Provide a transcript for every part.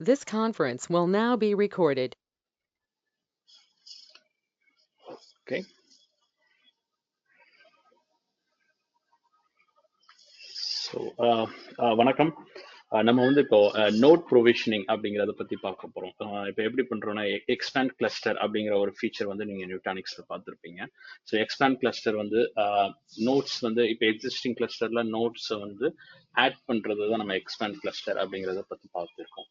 This conference will now be recorded. Okay. So, வணக்கம். நம்ம வந்து இப்போ நோட் ப்ரொவிஷனிங் அப்படிங்கிறத பத்தி பார்க்க போறோம். இப்போ எப்படி பண்றோம்னா எக்ஸ்பேண்ட் கிளஸ்டர் அப்படிங்கிற ஒரு ஃபீச்சர் வந்து நீங்க நியூட்டானிக்ஸ்ல பார்த்துருப்பீங்க. ஸோ எக்ஸ்பேண்ட் கிளஸ்டர் வந்து நோட்ஸ் வந்து இப்போ எக்ஸிஸ்டிங் கிளஸ்டர்ல நோட்ஸ் வந்து ஆட் பண்றது தான் நம்ம எக்ஸ்பேண்ட் கிளஸ்டர் அப்படிங்கிறத பத்தி பார்த்துருக்கோம்.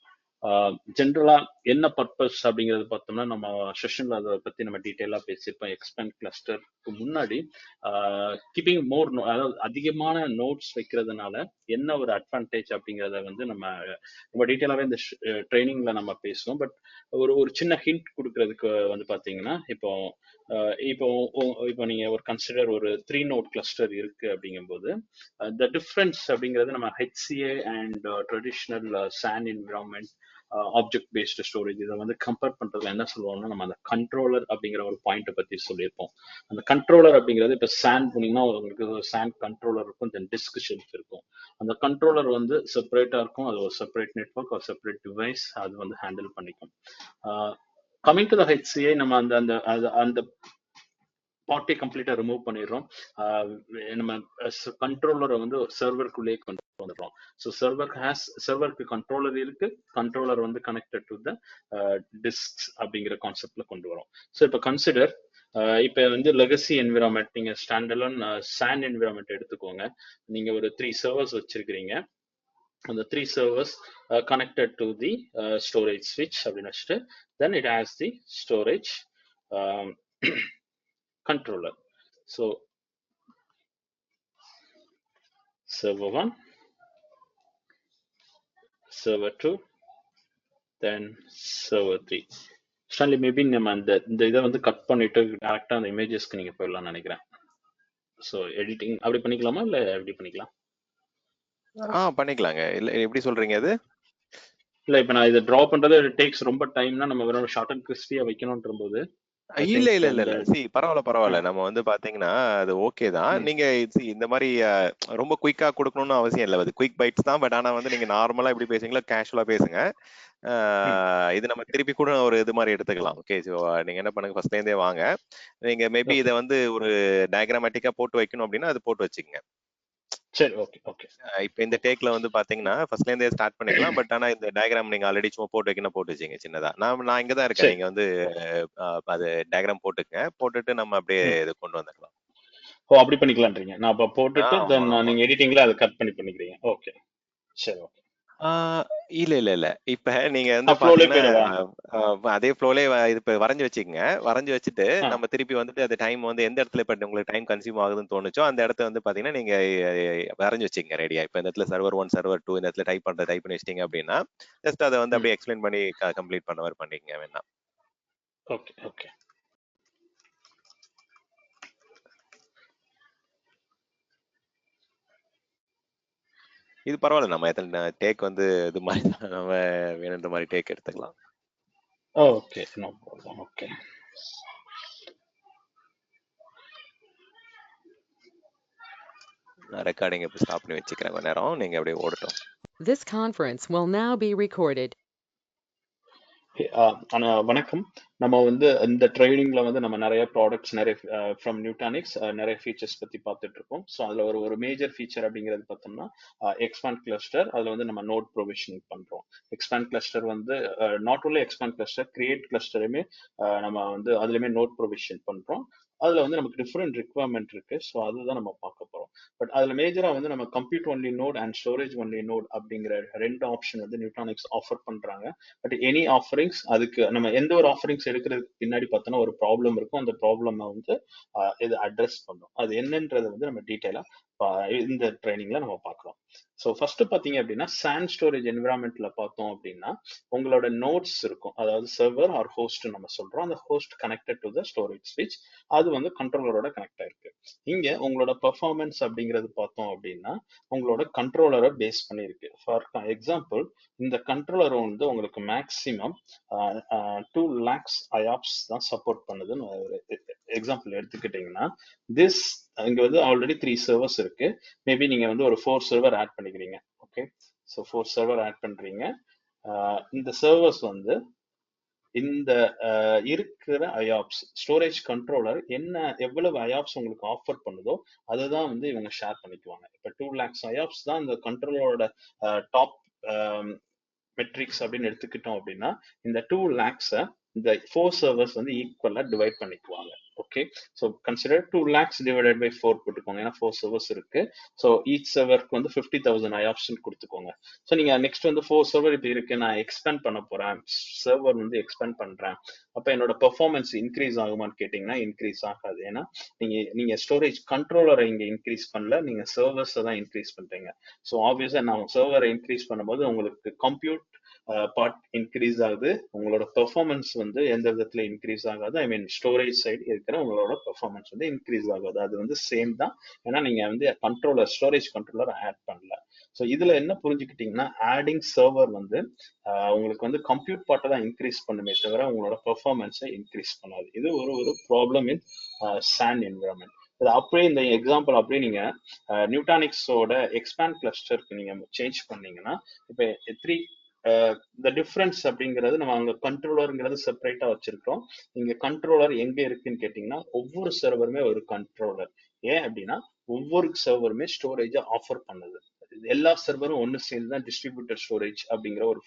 ஜென்ரலா என்ன பர்பஸ் அப்படிங்கறது பார்த்தோம்னா நம்ம செஷன்ல அதை பத்தி நம்ம டீட்டெயிலா பேசியிருப்போம். எக்ஸ்பேண்ட் கிளஸ்டருக்கு முன்னாடி கீப்பிங் மோர், அதாவது அதிகமான நோட்ஸ் வைக்கிறதுனால என்ன ஒரு அட்வான்டேஜ் அப்படிங்கிறத வந்து நம்ம ரொம்ப டீட்டெயிலாவே இந்த ட்ரைனிங்ல நம்ம பேசுவோம். பட் ஒரு ஒரு சின்ன ஹிண்ட் கொடுக்கறதுக்கு வந்து பாத்தீங்கன்னா இப்போ இப்போ இப்போ நீங்க ஒரு கன்சிடர் ஒரு 3 நோட் கிளஸ்டர் இருக்கு அப்படிங்கும்போது த டிஃபரன்ஸ் அப்படிங்கிறது நம்ம HCA and traditional SAN environment object based storage இதை வந்து கம்பேர் பண்றதுல என்ன சொல்லுவோம்னா நம்ம அந்த கண்ட்ரோலர் அப்படிங்கிற ஒரு பாயிண்ட்டை பத்தி சொல்லியிருப்போம். அந்த கண்ட்ரோலர் அப்படிங்கிறது இப்போ சான் போனீங்கன்னா உங்களுக்கு ஒரு சான் கண்ட்ரோலர் இருக்கும், தென் டிஸ்க் ஷெல்ஃப் இருக்கும். அந்த கண்ட்ரோலர் வந்து செப்பரேட்டா இருக்கும், அது ஒரு செப்பரேட் நெட்வொர்க் ஒரு செப்பரேட் டிவைஸ் அது வந்து ஹேண்டில் பண்ணிக்கும். கமிங் டு த ஹெச்சிஏ நம்ம அந்த அந்த அந்த பார்ட்டை கம்ப்ளீட்டா ரிமூவ் பண்ணிடுறோம். நம்ம கண்ட்ரோலரை வந்து சர்வருக்குள்ளேயே கொண்டு வந்துடுறோம். ஸோ சர்வருக்கு கண்ட்ரோலர் இருக்கு, கண்ட்ரோலர் வந்து கனெக்டட் டு த டிஸ்க் அப்படிங்கிற கான்செப்ட்ல கொண்டு வரோம். ஸோ இப்போ கன்சிடர் இப்போ வந்து லெகசி என்விரான்மெண்ட் நீங்க ஸ்டாண்டலோன் சான் என்விரான்மெண்ட் எடுத்துக்கோங்க. நீங்க ஒரு 3 சர்வர்ஸ் வச்சிருக்கிறீங்க. அந்த 3 servers connected to the storage switch அப்படின்னு வச்சுட்டு then it has the storage um, controller. So server 1, server 2, then server 3. Stanley maybe நம்ம இந்த இதை வந்து கட் பண்ணிட்டு டேரக்டா அந்த இமேஜஸ்க்கு நீங்க போயிடலாம்னு நினைக்கிறேன். ஸோ எடிட்டிங் அப்படி பண்ணிக்கலாமா இல்லை எப்படி பண்ணிக்கலாம்? பண்ணிக்கலாங்க. இல்ல எப்படி சொல்றீங்க அது? இல்ல இப்ப நான் இதை டிரா பண்றது டேக்ஸ் ரொம்ப டைம்னா நம்ம வெறும் ஷார்ட் அண்ட் கிறிஸ்பியா வைக்கணும்ன்ற போது இல்ல பரவாயில்ல. நம்ம வந்து பாத்தீங்கன்னா அது ஓகே தான். நீங்க இந்த மாதிரி ரொம்ப குயிக்கா கொடுக்கணும்னு அவசியம் இல்லை. அது குயிக் பைட்ஸ் தான். பட் ஆனா வந்து நீங்க நார்மலா எப்படி பேசுங்களோ கேஷுவலா பேசுங்க. இது நம்ம திருப்பி கூட ஒரு இது மாதிரி எடுத்துக்கலாம். ஓகே, ஸோ நீங்க என்ன பண்ணுங்க, ஃபர்ஸ்ட்ல இருந்தே வாங்க. நீங்க மேபி இதை வந்து ஒரு டயக்ராமேட்டிக்கா போட்டு வைக்கணும் அப்படின்னா அது போட்டு வச்சுக்கோங்க. சரி, ஓகே ஓகே. இப்போ இந்த டேக்ல வந்து பாத்தீங்கன்னா ஃபர்ஸ்ட்ல இருந்தே ஸ்டார்ட் பண்ணிக்கலாம். பட் ஆனா இந்த டயக்ராம் நீங்க ஆல்ரெடி சும்மா போட்டு வைக்கணும், போட்டு வச்சுங்க சின்னதா. நான் இங்க தான் இருக்கேன். நீங்க வந்து அது டயக்ராம் போட்டுக்கங்க, போட்டுட்டு நம்ம அப்படியே இது கொண்டு வந்துக்கலாம். ஓ, அப்படி பண்ணிக்கலாம்ன்றீங்க. நான் அப்ப போட்டுட்டு தென் நீங்க எடிட்டிங்ல அதை கட் பண்ணிக்கிறீங்க. ஓகே, சரி, ஓகே. இல்ல இப்ப நீங்க வந்து பாத்தீங்கன்னா அதே ஃப்ளோலே இது வரைஞ்சு வச்சுக்கோங்க. வரைஞ்சு வச்சுட்டு நம்ம திருப்பி வந்துட்டு அந்த டைம் வந்து எந்த இடத்துல இப்ப உங்களுக்கு டைம் கன்சியூம் ஆகுதுன்னு தோணுச்சோ அந்த இடத்த வந்து பாத்தீங்கன்னா நீங்க வரைஞ்சு வச்சுக்கோங்க ரெடியா. இப்ப இந்த இடத்துல சர்வர் 1 சர்வர் 2 இந்த இடத்துல டைப் பண்ணி வச்சிட்டீங்க அப்படின்னா ஜஸ்ட் அதை வந்து அப்படியே எக்ஸ்பிளைன் பண்ணி கம்ப்ளீட் பண்ண மாதிரி பண்ணிக்கங்க வேணா. Okay okay. இது பரவாயில்ல, நம்ம எத்தனை டேக் வந்து இது மாதிரி நம்ம வேணுன்ற மாதிரி டேக் எடுத்துக்கலாம். Okay, no problem. ஓகே. நான் ரெக்கார்டிங் இப்போ ஸ்டாப் பண்ணி வச்சுக்கிறேன் கொஞ்ச நேரம், நீங்க அப்படியே ஓடட்டும். This conference will now be recorded. வணக்கம். நம்ம வந்து இந்த ட்ரைனிங்ல வந்து நம்ம நிறைய ப்ராடக்ட்ஸ் நிறைய ஃப்ரம் நியூட்டானிக்ஸ் நிறைய ஃபீச்சர்ஸ் பத்தி பார்த்துட்டு இருக்கோம். ஸோ அதுல ஒரு மேஜர் ஃபீச்சர் அப்படிங்கிறது பார்த்தோம்னா எக்ஸ்பேண்ட் கிளஸ்டர். அதுல வந்து நம்ம நோட் ப்ரொவிஷனிங் பண்றோம். எக்ஸ்பேண்ட் கிளஸ்டர் வந்து not only expand cluster, create கிளஸ்டருமே நம்ம வந்து அதுலயுமே நோட் ப்ரொவிஷன் பண்றோம். அதுல வந்து நமக்கு டிஃப்ரெண்ட் ரிக்வயர்மெண்ட் இருக்கு. ஸோ அதுதான் நம்ம பார்க்க போறோம். பட் அதுல மேஜரா வந்து நம்ம compute only node and storage only node அப்படிங்கிற 2 ஆப்ஷன் வந்து நியூட்டானிக்ஸ் ஆஃபர் பண்றாங்க. பட் எனி ஆஃபரிங்ஸ், அதுக்கு நம்ம எந்த ஒரு ஆஃபரிங்ஸ் எடுக்கிறதுக்கு பின்னாடி பார்த்தோன்னா ஒரு ப்ராப்ளம் இருக்கும். அந்த ப்ராப்ளம் வந்து இது அட்ரஸ் பண்ணும். அது என்னன்றதை வந்து நம்ம டீட்டெயிலா இந்த ட்ரைனிங்ல நம்ம பார்க்கலாம். ஸோ ஃபர்ஸ்ட் பார்த்தீங்க அப்படின்னா சான் ஸ்டோரேஜ் என்விரான்மெண்ட்ல பார்த்தோம் அப்படின்னா உங்களோட நோட்ஸ் இருக்கும். அதாவது சர்வர் ஆர் ஹோஸ்ட் நம்ம சொல்றோம். அந்த host connected to the storage ஸ்விட்ச், அது வந்து கண்ட்ரோலரோட கனெக்ட் ஆயிருக்கு. இங்க உங்களோட பெர்ஃபார்மன்ஸ் அப்படிங்கிறது பார்த்தோம் அப்படின்னா உங்களோட கண்ட்ரோலரை பேஸ் பண்ணியிருக்கு. ஃபார் எக்ஸாம்பிள் இந்த கண்ட்ரோலர் வந்து உங்களுக்கு மேக்சிமம் 2 lakhs IOPS தான் சப்போர்ட் பண்ணுதுன்னு ஒரு எக்ஸாம்பிள் எடுத்துக்கிட்டீங்கன்னா திஸ் இங்க வந்து ஆல்ரெடி 3 சர்வர்ஸ் இருக்கு. மேபி நீங்க வந்து ஒரு 4 சர்வர் ஆட் பண்ணிக்கிறீங்க. ஓகே, ஸோ 4 சர்வர் ஆட் பண்றீங்க. இந்த சர்வர்ஸ் வந்து இந்த இருக்கிற ஐஆப்ஸ் ஸ்டோரேஜ் கண்ட்ரோலர் என்ன எவ்வளவு ஐஆப்ஸ் உங்களுக்கு ஆஃபர் பண்ணுதோ அதுதான் வந்து இவங்க ஷேர் பண்ணிக்குவாங்க. இப்போ 2 lakhs ஐஆப்ஸ் தான் இந்த கண்ட்ரோலரோட டாப் மெட்ரிக்ஸ் அப்படின்னு எடுத்துக்கிட்டோம் அப்படின்னா இந்த 2 lakhs இந்த 4 சர்வர்ஸ் வந்து ஈக்குவலா டிவைட் பண்ணிக்குவாங்க. Okay, so consider 2 lakhs divided by 4 போட்டுக்கோங்க, ஏன்னா 4 சர்வர்ஸ் இருக்கு. ஸோ ஈச் சர்வருக்கு வந்து 50,000 ஐஆப்ஷன் கொடுத்துக்கோங்க. ஸோ நீங்க நெக்ஸ்ட் வந்து 4 சர்வர் இப்போ இருக்கு, நான் எக்ஸ்பேண்ட் பண்ண போறேன், சர்வர் வந்து எக்ஸ்பேண்ட் பண்றேன், அப்ப என்னோட பெர்ஃபார்மன்ஸ் இன்க்ரீஸ் ஆகுமான்னு கேட்டீங்கன்னா இன்க்ரீஸ் ஆகாது. ஏன்னா நீங்க ஸ்டோரேஜ் கண்ட்ரோலரை இங்க இன்க்ரீஸ் பண்ணல, நீங்க சர்வர்ஸை தான் இன்க்ரீஸ் பண்றீங்க. ஸோ ஆப்வியஸா நான் சர்வரை இன்க்ரீஸ் பண்ணும்போது உங்களுக்கு கம்ப்யூட் பார்ட் இன்க்ரீஸ் ஆகுது, உங்களோட பெர்ஃபார்மன்ஸ் வந்து எந்த விதத்துல இன்க்ரீஸ் ஆகாது. ஐ மீன் ஸ்டோரேஜ் சைடு இருக்கிற உங்களோட பெர்ஃபார்மன்ஸ் வந்து இன்க்ரீஸ் ஆகாது. அது வந்து சேம் தான், ஏன்னா நீங்க வந்து கண்ட்ரோலர் ஸ்டோரேஜ் கண்ட்ரோலர் ஆட் பண்ணல. ஸோ இதுல என்ன புரிஞ்சுக்கிட்டீங்கன்னா ஆடிங் சர்வர் வந்து உங்களுக்கு வந்து கம்ப்யூட் பார்ட்டை தான் இன்க்ரீஸ் பண்ணுமே தவிர உங்களோட பெர்ஃபார்மன்ஸை இன்க்ரீஸ் பண்ணாது. இது ஒரு ப்ராப்ளம் இன் சாண்ட் என்விரான்மெண்ட். இது அப்படியே இந்த எக்ஸாம்பிள் அப்படியே நீங்க நியூட்டானிக்ஸோட எக்ஸ்பேண்ட் கிளஸ்டருக்கு நீங்க சேஞ்ச் பண்ணீங்கன்னா இப்போ 3 இந்த டிஃபரன்ஸ் அப்படிங்கிறது நம்ம அங்க கண்ட்ரோலருங்கிறது செப்பரேட்டா வச்சிருக்கோம். இங்க கண்ட்ரோலர் எங்க இருக்குன்னு கேட்டீங்கன்னா ஒவ்வொரு சர்வருமே ஒரு கண்ட்ரோலர். ஏன் அப்படின்னா ஒவ்வொரு சர்வருமே ஸ்டோரேஜை ஆஃபர் பண்ணுது. எல்லா சர்வரும் ஒன்னு சேர்ந்து தான் டிஸ்ட்ரிபியூட்டர் ஸ்டோரேஜ் அப்படிங்கிற ஒரு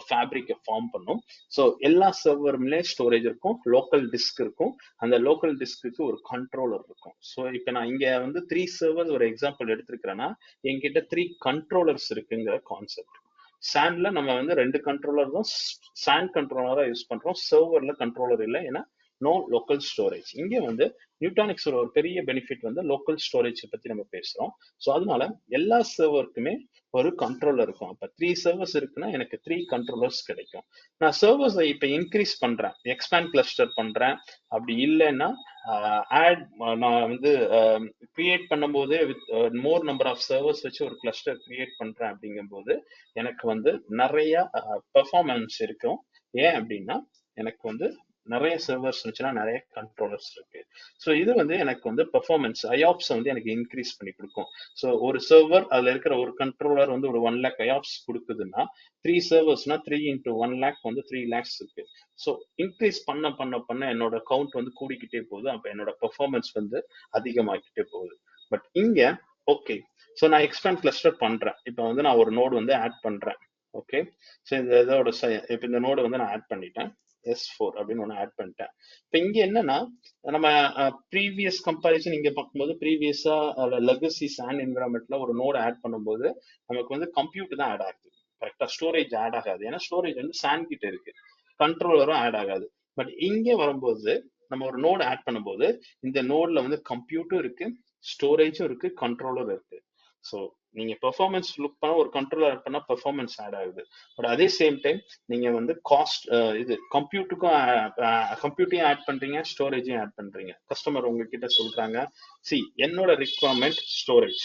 ஃபேப்ரிக்கை ஃபார்ம் பண்ணும். ஸோ எல்லா சர்வருமே ஸ்டோரேஜ் இருக்கும், லோக்கல் டிஸ்க் இருக்கும், அந்த லோக்கல் டிஸ்க்கு ஒரு கண்ட்ரோலர் இருக்கும். ஸோ இப்போ நான் இங்க வந்து 3 சர்வர்ஸ் ஒரு எக்ஸாம்பிள் எடுத்திருக்கிறேன்னா என்கிட்ட 3 கண்ட்ரோலர்ஸ் இருக்குங்கிற கான்செப்ட். சாண்ட்ல நம்ம வந்து 2 கண்ட்ரோலர் தான் சாண்ட் கண்ட்ரோலரா யூஸ் பண்றோம், சர்வர்ல கண்ட்ரோலர் இல்லை, ஏன்னா நோ லோக்கல் ஸ்டோரேஜ். இங்க வந்து நியூட்டானிக்ஸோட ஒரு பெரிய பெனிஃபிட் வந்து லோக்கல் ஸ்டோரேஜ் பத்தி நம்ம பேசுறோம். ஸோ அதனால எல்லா சர்வருக்குமே ஒரு கண்ட்ரோலர் இருக்கும். அப்ப 3 சர்வர்ஸ் இருக்குன்னா எனக்கு 3 கண்ட்ரோலர்ஸ் கிடைக்கும். நான் சர்வர்ஸை இப்ப இன்க்ரீஸ் பண்றேன், எக்ஸ்பேண்ட் கிளஸ்டர் பண்றேன், அப்படி இல்லைன்னா ஆட் நான் வந்து கிரியேட் பண்ணும்போது with more number of servers வச்சு ஒரு கிளஸ்டர் கிரியேட் பண்றேன் அப்படிங்கும்போது எனக்கு வந்து நிறைய பெர்ஃபார்மன்ஸ் இருக்கும். ஏன் அப்படின்னா எனக்கு வந்து நிறைய சர்வர்ஸ் இருந்துச்சுன்னா நிறைய கண்ட்ரோலர்ஸ் இருக்கு. ஸோ இது வந்து எனக்கு வந்து பெர்ஃபார்மன்ஸ் ஐஆப்ஸ் வந்து எனக்கு இன்க்ரீஸ் பண்ணி கொடுக்கும். ஸோ ஒரு சர்வர் அதுல இருக்கிற ஒரு கண்ட்ரோலர் வந்து ஒரு 1 lakh ஐஆப்ஸ் கொடுக்குதுன்னா 3 சர்வர்ஸ்னா 3 into 1 lakh வந்து 3 lakhs இருக்கு. ஸோ இன்க்ரீஸ் பண்ண பண்ண பண்ண என்னோட கவுண்ட் வந்து கூடிக்கிட்டே போகுது, அப்ப என்னோட பெர்ஃபார்மன்ஸ் வந்து அதிகமாகிட்டே போகுது. பட் இங்க ஓகே, ஸோ நான் எக்ஸ்பேண்ட் கிளஸ்டர் பண்றேன், இப்போ வந்து நான் ஒரு நோடு வந்து ஆட் பண்றேன். ஓகே, ஸோ இந்த இதோட இப்போ இந்த நோடு வந்து நான் ஆட் பண்ணிட்டேன், S4 அப்படின்னு ஒன்று ஆட் பண்ணிட்டேன். இப்போ இங்க என்னன்னா நம்ம ப்ரீவியஸ் கம்பேரிசன் இங்க பார்க்கும்போது ப்ரீவியஸா லெகசி சாண்ட் என்விரான்மெண்ட்ல ஒரு நோடு ஆட் பண்ணும்போது நமக்கு வந்து கம்ப்யூட் தான் ஆட் ஆகுது, கரெக்டா ஸ்டோரேஜ் ஆட் ஆகாது. ஏன்னா ஸ்டோரேஜ் வந்து சாண்ட் கிட்ட இருக்கு, கண்ட்ரோலரும் ஆட் ஆகாது. பட் இங்க வரும்போது நம்ம ஒரு நோடு ஆட் பண்ணும்போது இந்த நோட்ல வந்து கம்ப்யூட்டும் இருக்கு, ஸ்டோரேஜும் இருக்கு, கண்ட்ரோலரும் இருக்கு. ஸோ நீங்க பெர்ஃபார்மன்ஸ் லுக் பண்ண ஒரு கண்ட்ரோலர் ஆட் பண்ணா பெர்ஃபார்மன்ஸ் ஆட் ஆகுது. பட் அதே சேம் டைம் நீங்க வந்து காஸ்ட் இது கம்ப்யூட்டையும் ஆட் பண்றீங்க, ஸ்டோரேஜையும் ஆட் பண்றீங்க. கஸ்டமர் உங்ககிட்ட சொல்றாங்க, சி என்னோட ரிக்வயர்மெண்ட் ஸ்டோரேஜ்,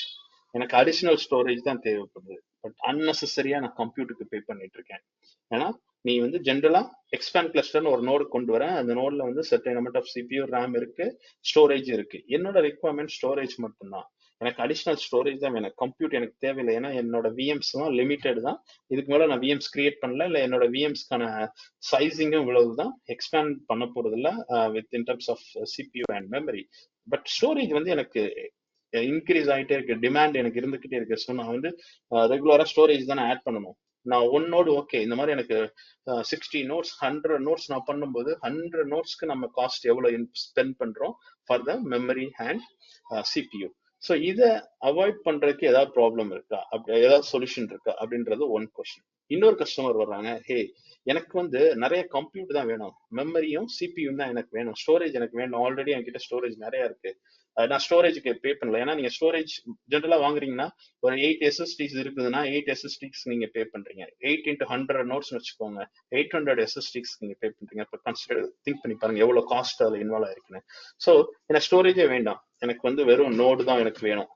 எனக்கு அடிஷனல் ஸ்டோரேஜ் தான் தேவைப்படுது, பட் அன்னெசரியா நான் கம்ப்யூட்டருக்கு பே பண்ணிட்டு இருக்கேன். ஏன்னா நீ வந்து ஜென்ரலா எக்ஸ்பேண்ட் கிளஸ்டர்னு ஒரு நோடு கொண்டு வரேன், அந்த நோட்ல வந்து certain amount of CPU RAM இருக்கு, ஸ்டோரேஜ் இருக்கு. என்னோட ரிக்வயர்மெண்ட் ஸ்டோரேஜ் மட்டும்தான், எனக்கு அடிஷனல் ஸ்டோரேஜ் தான் வேணும், கம்ப்யூட் எனக்கு தேவையில்லை. ஏன்னா என்னோட விஎம்ஸ் தான் லிமிடெட் தான், இதுக்கு மேல நான் விஎம்ஸ் கிரியேட் பண்ணல, இல்லை என்னோட விஎம்ஸ்க்கான சைஸிங்கும் இவ்வளவு தான், எக்ஸ்பேண்ட் பண்ண போறது இல்லை with in terms of CPU and memory. But storage வந்து எனக்கு இன்க்ரீஸ் ஆகிட்டே இருக்கு, டிமாண்ட் எனக்கு இருந்துகிட்டே இருக்கு. ஸோ நான் வந்து ரெகுலரா ஸ்டோரேஜ் தானே ஆட் பண்ணணும். நான் ஒன் நோடு ஓகே, இந்த மாதிரி எனக்கு 60 நோட்ஸ் 100 நோட்ஸ் நான் பண்ணும்போது 100 நோட்ஸ்க்கு நம்ம காஸ்ட் எவ்வளவு ஸ்பெண்ட் பண்றோம் for the memory and CPU. So இதை அவாய்ட் பண்றதுக்கு ஏதாவது ப்ராப்ளம் இருக்கா, அப்படி ஏதாவது சொல்யூஷன் இருக்கா அப்படின்றது ஒன் கொஸ்டின். இன்னொரு கஸ்டமர் வர்றாங்க, ஹே எனக்கு வந்து நிறைய கம்ப்யூட்டர் தான் வேணும், மெமரியும் சிபியும் தான் எனக்கு வேணும், ஸ்டோரேஜ் எனக்கு வேணும், ஆல்ரெடி என்கிட்ட ஸ்டோரேஜ் நிறைய இருக்கு, நான் ஸ்டோரேஜுக்கு பே பண்ணல. ஏன்னா நீங்க ஸ்டோரேஜ் ஜென்ரலா வாங்குறீங்கன்னா ஒரு 8 SSDs இருக்குதுன்னா 8 SSDs நீங்க பே பண்றீங்க, 8 into 100 நோட்ஸ் வச்சுக்கோங்க, 800 SSDs நீங்க பே பண்றீங்க. இப்போ கன்சிடர் திங்க் பண்ணி பாருங்க எவ்வளவு காஸ்ட் அதுல இன்வால்வ் ஆயிருக்குன்னு. ஸோ எனக்கு ஸ்டோரேஜே வேண்டாம், எனக்கு வந்து வெறும் நோடு தான் எனக்கு வேணும்,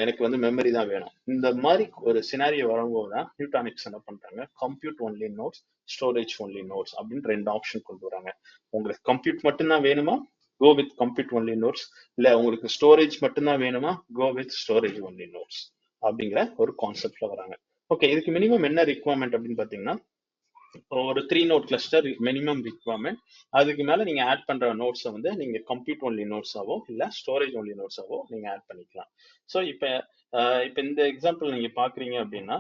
எனக்கு வந்து மெமரி தான் வேணும். இந்த மாதிரி ஒரு சினாரியோ வரும்போது தான் நியூட்டானிக்ஸ் என்ன பண்றாங்க, compute only nodes, storage only nodes அப்படின்னு 2 ஆப்ஷன் கொண்டு வராங்க. உங்களுக்கு கம்ப்யூட் மட்டும்தான் வேணுமா, go with compute only nodes, இல்ல உங்களுக்கு ஸ்டோரேஜ் மட்டும்தான் வேணுமா, go with storage only nodes அப்படிங்கிற ஒரு கான்செப்ட்ல வராங்க. ஓகே, இதுக்கு மினிமம் என்ன ரிக்வயர்மெண்ட் அப்படின்னு பார்த்தீங்கன்னா, ஒரு 3 நோட் கிளஸ்டர் மினிமம் ரிக்வயர்மெண்ட். அதுக்கு மேல நீங்க ஆட் பண்ற நோட்ஸை வந்து நீங்க கம்ப்யூட் ஒன்லி நோட்ஸாவோ இல்ல ஸ்டோரேஜ் ஒன்லி நோட்ஸாவோ நீங்க ஆட் பண்ணிக்கலாம். ஸோ இப்போ இந்த எக்ஸாம்பிள் நீங்க பாக்குறீங்க அப்படின்னா,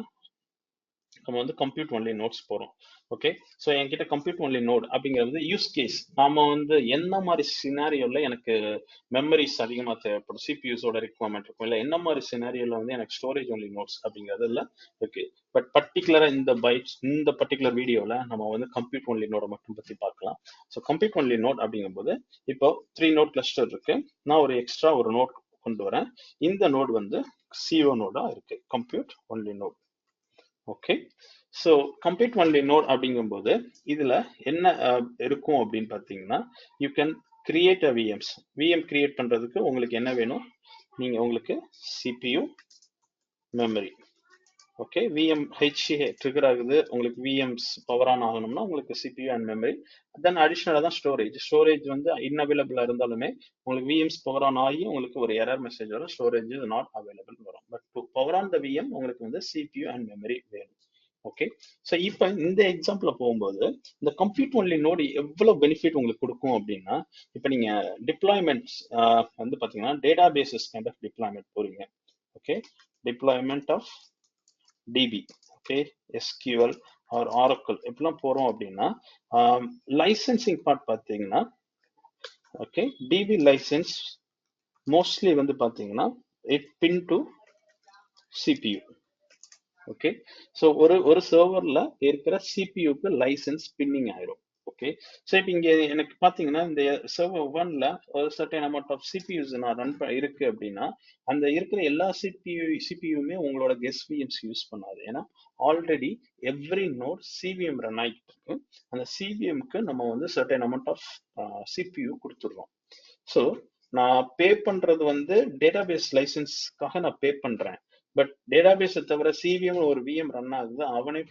நம்ம வந்து கம்ப்யூட் ஒன்லி நோட்ஸ் போறோம். ஓகே, ஸோ என்கிட்ட கம்ப்யூட் ஒன்லி நோட் அப்படிங்கிறது யூஸ் கேஸ். நாம வந்து என்ன மாதிரி சினாரியோல எனக்கு மெமரிஸ் அதிகமாக தேவைப்படும், சிபியூஸோட ரிக்வயர்மெண்ட் இருக்கும், இல்லை என்ன மாதிரி சினாரியோல வந்து எனக்கு ஸ்டோரேஜ் ஒன்லி நோட்ஸ் அப்படிங்கிறதுல இருக்கு. பட் பர்டிகுலரா இந்த பர்டிகுலர் வீடியோல நம்ம வந்து கம்ப்யூட் ஒன்லி நோட மட்டும் பத்தி பார்க்கலாம். ஸோ கம்ப்யூட் ஒன்லி நோட் அப்படிங்கும்போது இப்போ 3 நோட் கிளஸ்டர் இருக்கு. நான் ஒரு எக்ஸ்ட்ரா ஒரு நோட் கொண்டு வரேன். இந்த நோட் வந்து CO நோடா இருக்கு, compute only node. Okay, so compute only node அப்படிங்கும்போது இதுல என்ன இருக்கும் அப்படின்னு பார்த்தீங்கன்னா, you can create a VM create பண்றதுக்கு உங்களுக்கு என்ன வேணும், நீங்க உங்களுக்கு CPU, memory. Okay, VM trigger ஆகுது, உங்களுக்கு விஎம்ஸ் பவர் ஆன் ஆகணும்னா உங்களுக்கு சிபியூ அண்ட் மெமரி. தென் அடிஷ்னலாக தான் ஸ்டோரேஜ் வந்து இன்அவைலபிளா இருந்தாலுமே உங்களுக்கு விஎம்ஸ் பவர் ஆன் ஆகி உங்களுக்கு ஒரு எரர் மெசேஜ் வரும், ஸ்டோரேஜ் இஸ் நாட் அவைலபிள் வரும். But to power on the VM உங்களுக்கு வந்து சிபியூ அண்ட் மெமரி வேணும். ஓகே, ஸோ இப்போ இந்த எக்ஸாம்பிள் போகும்போது இந்த கம்ப்யூட் ஒன்லி நோடு எவ்வளவு பெனிஃபிட் உங்களுக்கு கொடுக்கும் அப்படின்னா, இப்போ நீங்க டிப்ளாய்மெண்ட்ஸ் வந்து பாத்தீங்கன்னா databases kind of deployment போறீங்க. Okay, deployment of DB, okay, SQL or Oracle இப்படிலாம் போறோம் அப்படின்னா, லைசன்சிங் பார்ட் பார்த்தீங்கன்னா, ஓகே, டிபி லைசன்ஸ் மோஸ்ட்லி வந்து பாத்தீங்கன்னா it pin to CPU. Okay, so ஒரு சர்வர்ல இருக்கிற சிபியூக்கு லைசன்ஸ் பின்னிங் ஆயிரும். ஓகே, ஸோ இப்போ இங்க எனக்கு பாத்தீங்கன்னா இந்த சர்வர் 1ல ஒரு சர்டன் அமௌண்ட் ஆஃப் சிபியூஸ் நான் ரன் இருக்கு அப்படின்னா, அந்த இருக்கிற எல்லா சிபியூமே உங்களோட கெஸ்ட் விஎம்ஸ் யூஸ் பண்ணாது. ஏன்னா already every node CVM run ஆகிட்டு இருக்கு. அந்த சிவிஎம்க்கு நம்ம வந்து சர்டன் அமௌண்ட் ஆஃப் சிபியூ கொடுத்துடுறோம். ஸோ நான் பே பண்றது வந்து டேட்டாபேஸ் லைசன்ஸ்க்காக நான் பே பண்றேன். பட் டேட்டாபேஸை தவிர சிவிஎம் ஒரு விஎம் ரன் ஆகுது, அவனே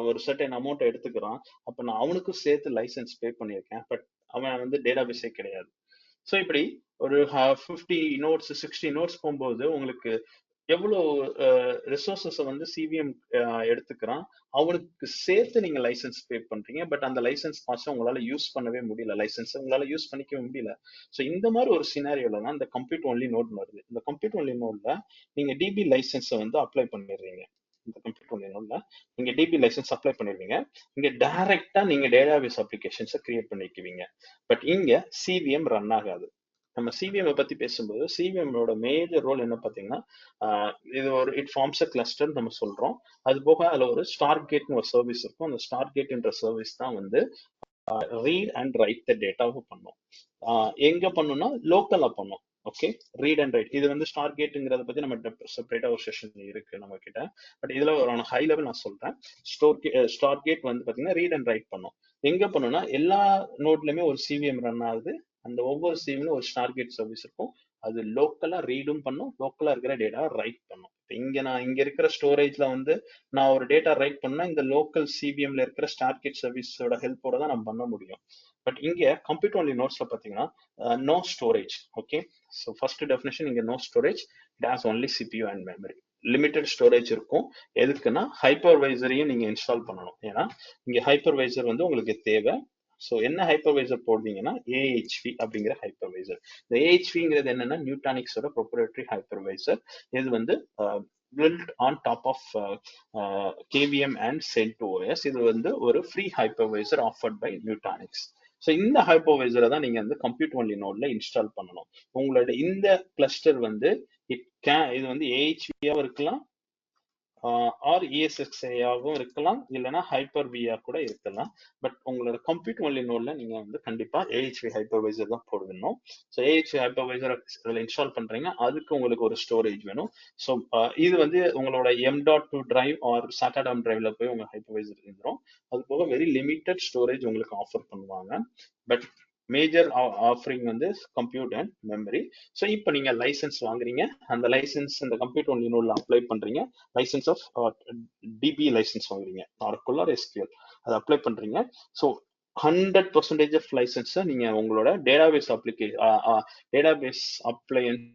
ஒரு சர்டன் அமௌண்ட் எடுத்துக்கிறான். அப்ப நான் அவனுக்கும் சேர்த்து லைசன்ஸ் பே பண்ணியிருக்கேன். பட் அவன் வந்து டேட்டாபேஸே கிடையாது. ஸோ இப்படி ஒரு 50 நோட்ஸ் 60 நோட்ஸ் போகும்போது உங்களுக்கு எவ்வளோ ரிசோர்ஸஸை வந்து சிவிஎம் எடுத்துக்கிறான், அவனுக்கு சேர்த்து நீங்க லைசன்ஸ் பே பண்றீங்க. பட் அந்த லைசன்ஸ் காசை உங்களால யூஸ் பண்ணவே முடியல, லைசன்ஸை உங்களால யூஸ் பண்ணிக்கவே முடியல. ஸோ இந்த மாதிரி ஒரு சினாரியோல தான் இந்த கம்ப்யூட் ஒன்லி நோட் வருது. இந்த கம்ப்யூட் ஒன்லி நோட்ல நீங்க டிபி லைசன்ஸை வந்து அப்ளை பண்ணிடுறீங்க. இந்த கம்ப்யூட் ஒன்லி நோட்ல நீங்க டிபி லைசன்ஸ் அப்ளை பண்ணிடுவீங்க. இங்க டைரக்டா நீங்க டேட்டாபேஸ் அப்ளிகேஷன்ஸை கிரியேட் பண்ணிக்குவீங்க. பட் இங்க சிவிஎம் ரன் ஆகாது. நம்ம சிவிஎம் பத்தி பேசும்போது சிவிஎம்மோட மேஜர் ரோல் என்ன பாத்தீங்கன்னா, இது ஒரு இட் ஃபார்ம்ஸ் அ கிளஸ்டர் நம்ம சொல்றோம். அது போக அதுல ஒரு ஸ்டார் கேட்னு ஒரு சர்வீஸ் இருக்கும். அந்த ஸ்டார் கேட்ன்ற சர்வீஸ் தான் வந்து ரீட் அண்ட் ரைட் த டேட்டாவும் பண்ணும். எங்க பண்ணும்னா லோக்கலா பண்ணும். ஓகே, ரீட் அண்ட் ரைட் இது வந்து ஸ்டார் கேட்டுங்கிறத பத்தி நம்ம செப்பரேட்டா ஒரு செஷன் இருக்கு நம்ம கிட்ட. பட் இதுல ஒரு ஹை லெவல் நான் சொல்றேன். ஸ்டார் கேட் வந்து பாத்தீங்கன்னா ரீட் அண்ட் ரைட் பண்ணும். எங்க பண்ணும்னா எல்லா நோட்லயுமே ஒரு சிவிஎம் ரன் ஆகுது. அந்த ஒவ்வொரு சிவிஎம்ல ஒரு ஸ்டார் கேட் சர்வீஸ் இருக்கும். அது லோக்கலா ரீடும் பண்ணும், லோக்கலா இருக்கிற டேட்டா ரைட் பண்ணும். இங்க இருக்கிற ஸ்டோரேஜ்ல வந்து நான் ஒரு டேட்டா ரைட் பண்ணா இந்த லோக்கல் சிவிஎம்ல இருக்கிற ஸ்டார் கேட் சர்வீஸோட ஹெல்ப்போட தான் நம்ம பண்ண முடியும். பட் இங்க கம்ப்யூட் ஒன்லி நோட்ஸ்ல பாத்தீங்கன்னா no storage. Okay, so first definition இங்க no storage, it has only CPU and memory. Limited storage இருக்கும். எதுக்குன்னா ஹைப்பர்வைசரையும் நீங்க இன்ஸ்டால் பண்ணணும். ஏன்னா இங்க ஹைப்பர்வைசர் வந்து உங்களுக்கு தேவை. ஸோ என்ன ஹைப்பர்வைசர் போடுவீங்கன்னா ஏஹெச்வி அப்படிங்கிற ஹைப்பர்வைசர். இந்த ஏஹெச்விங்கிறது என்னன்னா நியூட்டானிக்ஸோட ப்ரொப்ரைட்டரி ஹைப்பர்வைசர். இது வந்து built on top of KVM and CentOS. இது வந்து ஒரு free hypervisor offered by Nutanix. So இந்த ஹைப்பர்வைசரை தான் நீங்க வந்து கம்ப்யூட் ஒன்லி நோட்ல இன்ஸ்டால் பண்ணணும். உங்களோட இந்த கிளஸ்டர் வந்து இது வந்து ஏஹெச்வியாவும் இருக்கலாம், ஆர் ESXi-ஆகவும் இருக்கலாம், இல்லைன்னா ஹைப்பர் விஆ கூட இருக்கலாம். பட் உங்களோட கம்ப்யூட் ஒன்லி நோட்ல நீங்க வந்து கண்டிப்பா ஏஹெச்வி ஹைப்பர்வைசர் தான் போடணும். ஸோ ஏஹெச்வி ஹைப்பர்வைசர் அதில் இன்ஸ்டால் பண்றீங்க, அதுக்கு உங்களுக்கு ஒரு ஸ்டோரேஜ் வேணும். ஸோ இது வந்து உங்களோட M.2 டிரைவ் ஆர் சாட்டாடாம் டிரைவ்ல போய் உங்க ஹைப்பர்வைசர் இருந்துரும். அது போக வெரி லிமிட்டட் ஸ்டோரேஜ் உங்களுக்கு ஆஃபர் பண்ணுவாங்க. பட் மேஜர் ஆஃபரிங் வந்து கம்ப்யூட் அண்ட் மெமரி. ஸோ இப்போ நீங்க லைசன்ஸ் வாங்குறீங்க, அந்த லைசன்ஸ் இந்த கம்ப்யூட் ஒன்லி நோட்ல அப்ளை பண்றீங்க. லைசன்ஸ் ஆஃப் டிபி லைசன்ஸ் வாங்குறீங்க, ஆரக்கிள் ஆர் எஸ்கியூஎல், அதை அப்ளை பண்றீங்க. ஸோ 100% ஆஃப் லைசன்ஸை நீங்க உங்களோட டேட்டாபேஸ் அப்ளிகேஷன் டேட்டாபேஸ் அப்ளையன்ஸ்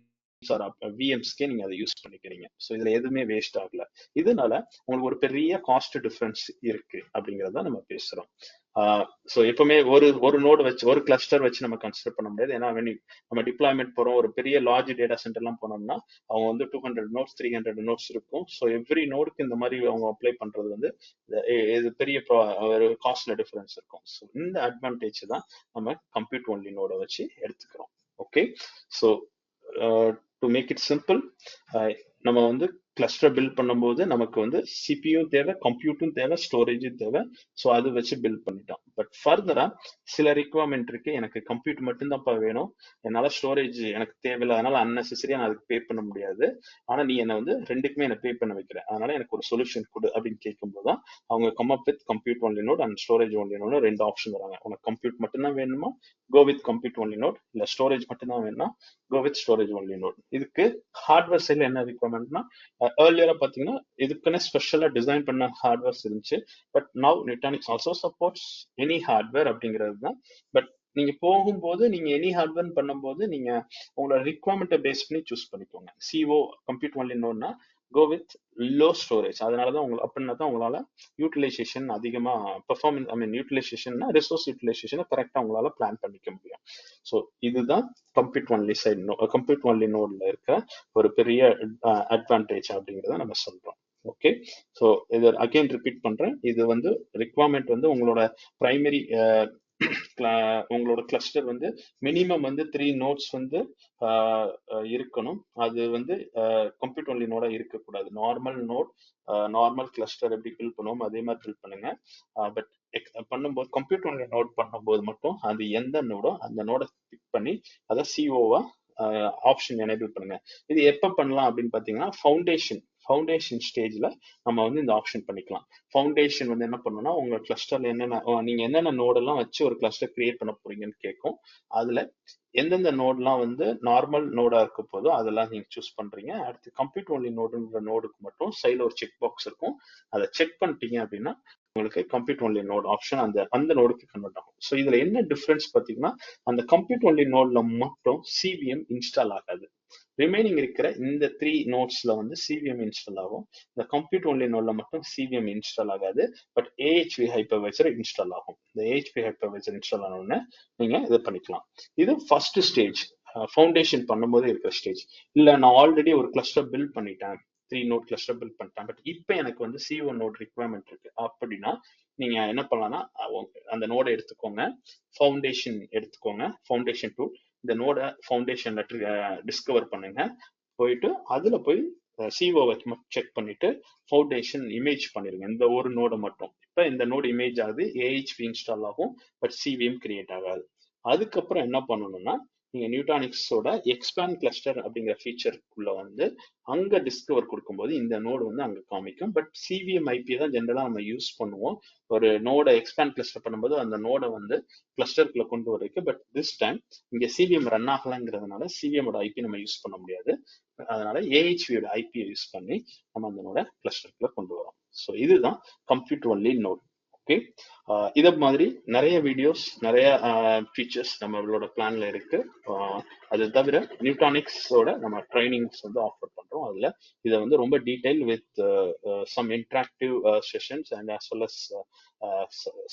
விஎம்ஸ்க்கே நீங்க அதை யூஸ் பண்ணிக்கிறீங்க. ஸோ இதுல எதுவுமே வேஸ்ட் ஆகல. இதனால உங்களுக்கு ஒரு பெரிய காஸ்ட் டிஃபரன்ஸ் இருக்கு அப்படிங்கறத நம்ம பேசுறோம். ஸோ எப்பவுமே ஒரு நோடு வச்சு ஒரு கிளஸ்டர் வச்சு நம்ம கன்சிடர் பண்ண முடியாது. ஏன்னா நம்ம டிப்ளாய்மெண்ட் போறோம், ஒரு பெரிய லார்ஜ் டேட்டா சென்டர் எல்லாம் போனோம்னா அவங்க வந்து 200 நோட்ஸ் 300 நோட்ஸ் இருக்கும். ஸோ எவ்ரி நோடுக்கு இந்த மாதிரி அவங்க அப்ளை பண்றது வந்து இது பெரிய ஒரு காஸ்ட்ல டிஃபரன்ஸ் இருக்கும். ஸோ இந்த அட்வான்டேஜ் தான் நம்ம கம்ப்யூட் ஒன்லி நோட வச்சு எடுத்துக்கிறோம். Okay, so to make it simple, நம்ம வந்து கிளஸ்டர் பில்ட் பண்ணும்போது நமக்கு வந்து சிபியும் தேவை, கம்ப்யூட்டும் தேவை, ஸ்டோரேஜும் தேவை. ஸோ அது வச்சு பில்ட் பண்ணிட்டோம். பட் ஃபர்தரா சில ரிக்குவயர்மெண்ட் இருக்கு, எனக்கு கம்ப்யூட் மட்டும்தான்ப்பா வேணும், என்னால ஸ்டோரேஜ் எனக்கு தேவையில்லை, அதனால அன்னெசரியா நான் அதுக்கு பே பண்ண முடியாது, ஆனா நீ என்ன வந்து ரெண்டுக்குமே என்ன பே பண்ண வைக்கிற, அதனால எனக்கு ஒரு சொல்யூஷன் கொடு அப்படின்னு கேட்கும்போது தான் அவங்க come up with compute only node and storage only node ரெண்டு ஆப்ஷன் வராங்க. உனக்கு கம்ப்யூட் மட்டும்தான் வேணுமா, go with compute only node, இல்ல ஸ்டோரேஜ் மட்டும்தான் வேணும்னா go with storage only node. இதுக்கு ஹார்ட்வேர் சைட்ல என்ன ரிக்குவயர்மெண்ட்னா, ஏர்லியரா பாத்தீங்கன்னா இதுக்குன்னு ஸ்பெஷலா டிசைன் பண்ண ஹார்ட்வேர்ஸ் இருந்துச்சு. But now நியூட்டானிக்ஸ் also supports any hardware அப்படிங்கிறது தான். பட் நீங்க போகும்போது நீங்க எனி ஹார்ட்வேர் பண்ணும்போது நீங்க உங்களோட ரிக்குவயர்மெண்ட்டை பேஸ் பண்ணி சூஸ் பண்ணிக்கோங்க. சிஓ கம்ப்யூட் ஒன்லி நோட்னா கோ வித் லோ ஸ்டோரேஜ். அதனாலதான் உங்களுக்கு அப்படின்னா தான் உங்களால யூட்டிலைசேஷன் அதிகமா பெர்ஃபார்மன்ஸ், ஐ மீன் யூட்டிலைசேஷன்னா ரிசோர்ஸ் யூட்டிலைசேஷனை கரெக்டா உங்களால பிளான் பண்ணிக்க முடியும். ஸோ இதுதான் compute only side compute only நோட்ல இருக்க ஒரு பெரிய அட்வான்டேஜ் அப்படிங்கிறத நம்ம சொல்றோம். ஓகே, ஸோ இதை அகைன் ரிப்பீட் பண்றேன். இது வந்து ரிக்வயர்மெண்ட் வந்து உங்களோட பிரைமரி உங்களோட கிளஸ்டர் வந்து மினிமம் வந்து 3 நோட்ஸ் வந்து இருக்கணும். அது வந்து கம்ப்யூட் ஒன்லி நோடா இருக்கக்கூடாது. நார்மல் நோட், நார்மல் கிளஸ்டர் எப்படி பில்ட் பண்ணுவோம் அதே மாதிரி பில்ட் பண்ணுங்க. பட் பண்ணும்போது கம்ப்யூட் ஒன்லி நோட் பண்ணும்போது மட்டும் அது எந்த நோடோ அந்த நோட பிக் பண்ணி அதை சிஓவா ஆப்ஷன் எனேபிள் பண்ணுங்க. இது எப்ப பண்ணலாம் அப்படின்னு பாத்தீங்கன்னா ஃபவுண்டேஷன் ஸ்டேஜ்ல நம்ம வந்து இந்த ஆப்ஷன் பண்ணிக்கலாம். ஃபவுண்டேஷன் வந்து என்ன பண்ணணும்னா உங்க கிளஸ்டர்ல நீங்க என்னென்ன நோடெல்லாம் வச்சு ஒரு கிளஸ்டர் கிரியேட் பண்ண போறீங்கன்னு கேட்கும். அதுல எந்தெந்த நோட்லாம் வந்து நார்மல் நோடா இருக்க போதோ அதெல்லாம் நீங்க சூஸ் பண்றீங்க. அடுத்து கம்ப்யூட் ஒன்லி நோடுன்ற நோடுக்கு மட்டும் சைட்ல ஒரு செக் பாக்ஸ் இருக்கும். அதை செக் பண்ணிட்டீங்க அப்படின்னா உங்களுக்கு கம்ப்யூட் ஒன்லி நோட் ஆப்ஷன் அந்த நோடுக்கு கன்வெர்ட் ஆகும். ஸோ இதுல என்ன டிஃபரன்ஸ் பாத்தீங்கன்னா, அந்த கம்ப்யூட் ஒன்லி நோட்ல மட்டும் சிவிஎம் இன்ஸ்டால் ஆகாது. ரிமைனிங் இருக்கிற இந்த 3 நோட்ஸ்ல வந்து சிவிஎம் இன்ஸ்டால் ஆகும். இந்த கம்ப்யூட் ஒன்லி நோட்ல மட்டும் சிவிஎம் இன்ஸ்டால் ஆகாது. பட் ஏஹெச்வி ஹைப்பர்வைசர் இன்ஸ்டால் ஆகும். இந்த ஏஹெச்வி ஹைப்பர்வைசர் இன்ஸ்டால் ஆன உடனே நீங்க இதை பண்ணிக்கலாம். இது ஃபர்ஸ்ட் ஸ்டேஜ், ஃபவுண்டேஷன் பண்ணும்போது இருக்கிற ஸ்டேஜ். இல்ல நான் ஆல்ரெடி ஒரு கிளஸ்டர் பில்ட் பண்ணிட்டேன், 3 நோட் கிளஸ்டர் பில்ட் பண்ணிட்டேன், பட் இப்போ எனக்கு வந்து CO நோட் ரிக்வயர்மெண்ட் இருக்கு அப்படின்னா நீங்க என்ன பண்ணலாம்னா அந்த நோடை எடுத்துக்கோங்க, ஃபவுண்டேஷன் எடுத்துக்கோங்க, ஃபவுண்டேஷன் டூல், இந்த நோட ஃபவுண்டேஷன்ல டிஸ்கவர் பண்ணுங்க. போயிட்டு அதுல போய் சிஓவை செக் பண்ணிட்டு ஃபவுண்டேஷன் இமேஜ் பண்ணிருங்க. இந்த ஒரு நோடை மட்டும். இப்ப இந்த நோடு இமேஜ் ஆகுது, ஏஹெச்வி இன்ஸ்டால் ஆகும், பட் சிவிஎம் கிரியேட் ஆகாது. அதுக்கப்புறம் என்ன பண்ணணும்னா நீங்க நியூட்டானிக்ஸோட எக்ஸ்பேண்ட் கிளஸ்டர் அப்படிங்கிற ஃபீச்சருக்குள்ள வந்து அங்க டிஸ்கவர் கொடுக்கும்போது இந்த நோடு வந்து அங்க காமிக்கும். பட் சிவிஎம் ஐபி தான் ஜென்ரலா நம்ம யூஸ் பண்ணுவோம் ஒரு நோட எக்ஸ்பேண்ட் கிளஸ்டர் பண்ணும்போது, அந்த நோட வந்து கிளஸ்டருக்குள்ள கொண்டு வரதுக்கு. பட் திஸ் டைம் இங்க சிவிஎம் ரன் ஆகலங்கிறதுனால சிவிஎமோட ஐபி நம்ம யூஸ் பண்ண முடியாது. அதனால ஏஹெச்வியோட ஐபியை யூஸ் பண்ணி நம்ம அந்த நோட கிளஸ்டருக்குள்ள கொண்டு வரோம். ஸோ இதுதான் கம்ப்யூட் ஒன்லி நோட். ஓகே, இதை மாதிரி நிறைய வீடியோஸ், நிறைய ஃபீச்சர்ஸ் நம்மளோட பிளான்ல இருக்கு. அது தவிர நியூட்டானிக்ஸோட நம்ம ட்ரைனிங்ஸ் வந்து ஆஃபர் பண்றோம். அதுல இதை வந்து ரொம்ப detail with some interactive sessions and as well as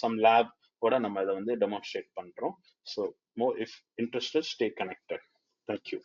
some lab ஓட நம்ம இதை வந்து டெமான்ஸ்ட்ரேட் பண்றோம். So more if interested, stay connected. Thank you.